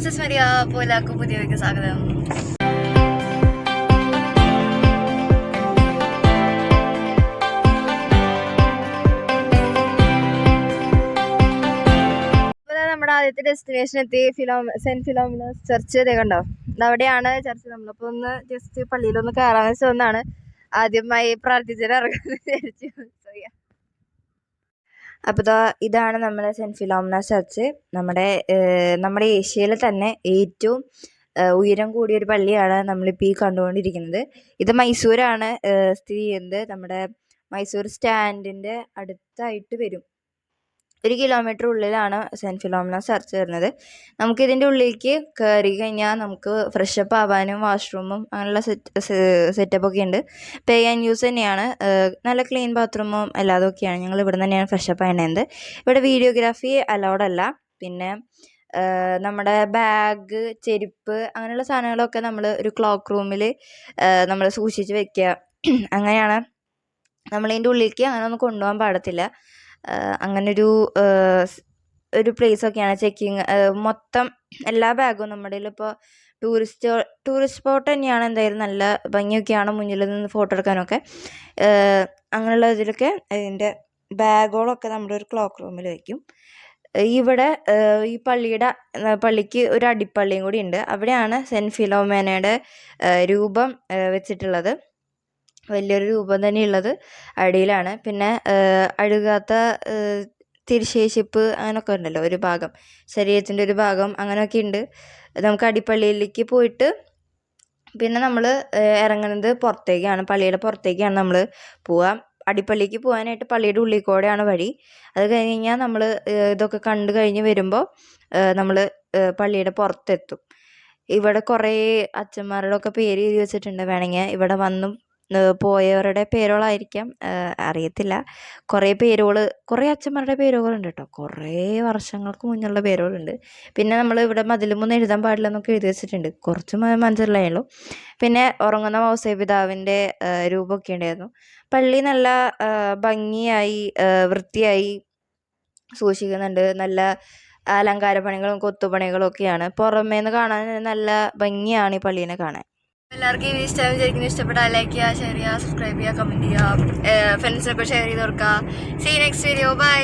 സിസ് Maria. അപ്പോൾ എല്ലാവർക്കും പുതിയ വീഡിയോയ്ക്ക് സ്വാഗതം. നമ്മുടെ ആദ്യത്തെ ഡെസ്റ്റിനേഷൻ എത്തി. സെന്റ് ഫിലോമിനസ് ചർച്ച് കണ്ടോ, അവിടെയാണ് ചർച്ച്. നമ്മളിപ്പോൾ ഒന്ന് ജസ്റ്റ് പള്ളിയിലൊന്ന് കയറാൻ വെച്ച ഒന്നാണ്. ആദ്യമായി പ്രാർത്ഥിച്ചിട്ട് ഇറങ്ങാന്ന് വിചാരിച്ചു. അപ്പോൾ ഇതാണ് നമ്മുടെ സെന്റ് ഫിലോമിനസ് ചർച്ച്. നമ്മുടെ ഏഷ്യയിൽ തന്നെ ഏറ്റവും ഉയരം കൂടിയ ഒരു പള്ളിയാണ് നമ്മളിപ്പോൾ ഈ കണ്ടുകൊണ്ടിരിക്കുന്നത്. ഇത് മൈസൂരാണ് സ്ഥിതി ചെയ്യുന്നത്. നമ്മുടെ മൈസൂർ സ്റ്റാൻഡിൻ്റെ അടുത്തായിട്ട് വരും. 1 കിലോമീറ്റർ ഉള്ളിലാണ് സെന്റ് ഫിലോമിനസ് ചർച്ച് വരുന്നത്. നമുക്കിതിൻ്റെ ഉള്ളിലേക്ക് കയറി കഴിഞ്ഞാൽ നമുക്ക് ഫ്രഷപ്പ് ആവാനും വാഷ്റൂമും അങ്ങനെയുള്ള സെറ്റപ്പൊക്കെ ഉണ്ട്. പേ ആൻഡ് യൂസ് തന്നെയാണ്. നല്ല ക്ലീൻ ബാത്റൂമും എല്ലാതൊക്കെയാണ്. ഞങ്ങൾ ഇവിടെ തന്നെയാണ് ഫ്രഷപ്പ് ആയിരുന്നത്. ഇവിടെ വീഡിയോഗ്രാഫി അലൗഡ് അല്ല. പിന്നെ നമ്മുടെ ബാഗ്, ചെരുപ്പ് അങ്ങനെയുള്ള സാധനങ്ങളൊക്കെ നമ്മൾ ഒരു ക്ലോക്ക് റൂമിൽ നമ്മൾ സൂക്ഷിച്ച് വെക്കുക. അങ്ങനെയാണ്. നമ്മളതിൻ്റെ ഉള്ളിലേക്ക് അങ്ങനെ ഒന്നും കൊണ്ടുപോകാൻ പാടത്തില്ല. അങ്ങനൊരു പ്ലേസൊക്കെയാണ്. ചെക്കിങ് മൊത്തം എല്ലാ ബാഗും നമ്മുടെ ഇപ്പോൾ ടൂറിസ്റ്റ് സ്പോട്ട് തന്നെയാണ്. എന്തായാലും നല്ല ഭംഗിയൊക്കെയാണ് മുന്നിൽ നിന്ന് ഫോട്ടോ എടുക്കാനൊക്കെ. അങ്ങനെയുള്ള ഇതിലൊക്കെ അതിൻ്റെ ബാഗുകളൊക്കെ നമ്മുടെ ഒരു ക്ലോക്ക് റൂമിൽ വയ്ക്കും. ഇവിടെ ഈ പള്ളിക്ക് ഒരു അടിപ്പള്ളിയും കൂടി ഉണ്ട്. അവിടെയാണ് സെന്റ് ഫിലോമിനയുടെ രൂപം വെച്ചിട്ടുള്ളത്. വലിയൊരു രൂപം തന്നെയുള്ളത് അടിയിലാണ്. പിന്നെ അഴുകാത്ത തിരുശേഷിപ്പ് അങ്ങനെയൊക്കെ ഉണ്ടല്ലോ, ഒരു ഭാഗം ശരീരത്തിൻ്റെ ഒരു ഭാഗം അങ്ങനെയൊക്കെ ഉണ്ട്. നമുക്ക് അടിപ്പള്ളിയിലേക്ക് പോയിട്ട് പിന്നെ നമ്മൾ ഇറങ്ങുന്നത് പുറത്തേക്കാണ്. പള്ളിയുടെ പുറത്തേക്കാണ് നമ്മൾ പോവുക. അടിപ്പള്ളിക്ക് പോകാനായിട്ട് പള്ളിയുടെ ഉള്ളിൽ കൂടെയാണ് വഴി. അത് കഴിഞ്ഞ് കഴിഞ്ഞാൽ നമ്മൾ ഇതൊക്കെ കണ്ടു കഴിഞ്ഞ് വരുമ്പോൾ നമ്മൾ പള്ളിയുടെ പുറത്തെത്തും. ഇവിടെ കുറേ അച്ഛന്മാരുടെ ഒക്കെ പേര് എഴുതി വെച്ചിട്ടുണ്ട്. വേണമെങ്കിൽ ഇവിടെ വന്നും പോയവരുടെ പേരുകളായിരിക്കാം, അറിയത്തില്ല. കുറേ അച്ഛന്മാരുടെ പേരുകളുണ്ട് കേട്ടോ. കുറേ വർഷങ്ങൾക്ക് മുന്നുള്ള പേരുകളുണ്ട്. പിന്നെ നമ്മൾ ഇവിടെ മതിലുമൊന്നും എഴുതാൻ പാടില്ല എന്നൊക്കെ എഴുതി വെച്ചിട്ടുണ്ട്. കുറച്ച് മനസ്സിലായുള്ളൂ. പിന്നെ ഉറങ്ങുന്ന മൗസേപിതാവിൻ്റെ രൂപമൊക്കെ ഉണ്ടായിരുന്നു. പള്ളി നല്ല ഭംഗിയായി വൃത്തിയായി സൂക്ഷിക്കുന്നുണ്ട്. നല്ല അലങ്കാര പണികളും കൊത്തുപണികളും ഒക്കെയാണ്. പുറമേന്ന് കാണാൻ നല്ല ഭംഗിയാണ് ഈ പള്ളീനെ കാണാൻ. എല്ലാവർക്കും ഈ ഇഷ്ടം വിചാരിക്കുന്നത്. ഇഷ്ടപ്പെട്ടാൽ ലൈക്ക് ചെയ്യുക, ഷെയർ ചെയ്യുക, സബ്സ്ക്രൈബ് ചെയ്യുക, കമൻറ്റ് ചെയ്യുക, ഫ്രണ്ട്സിനൊക്കെ ഷെയർ ചെയ്ത് കൊടുക്കുക. See next video. ബൈ.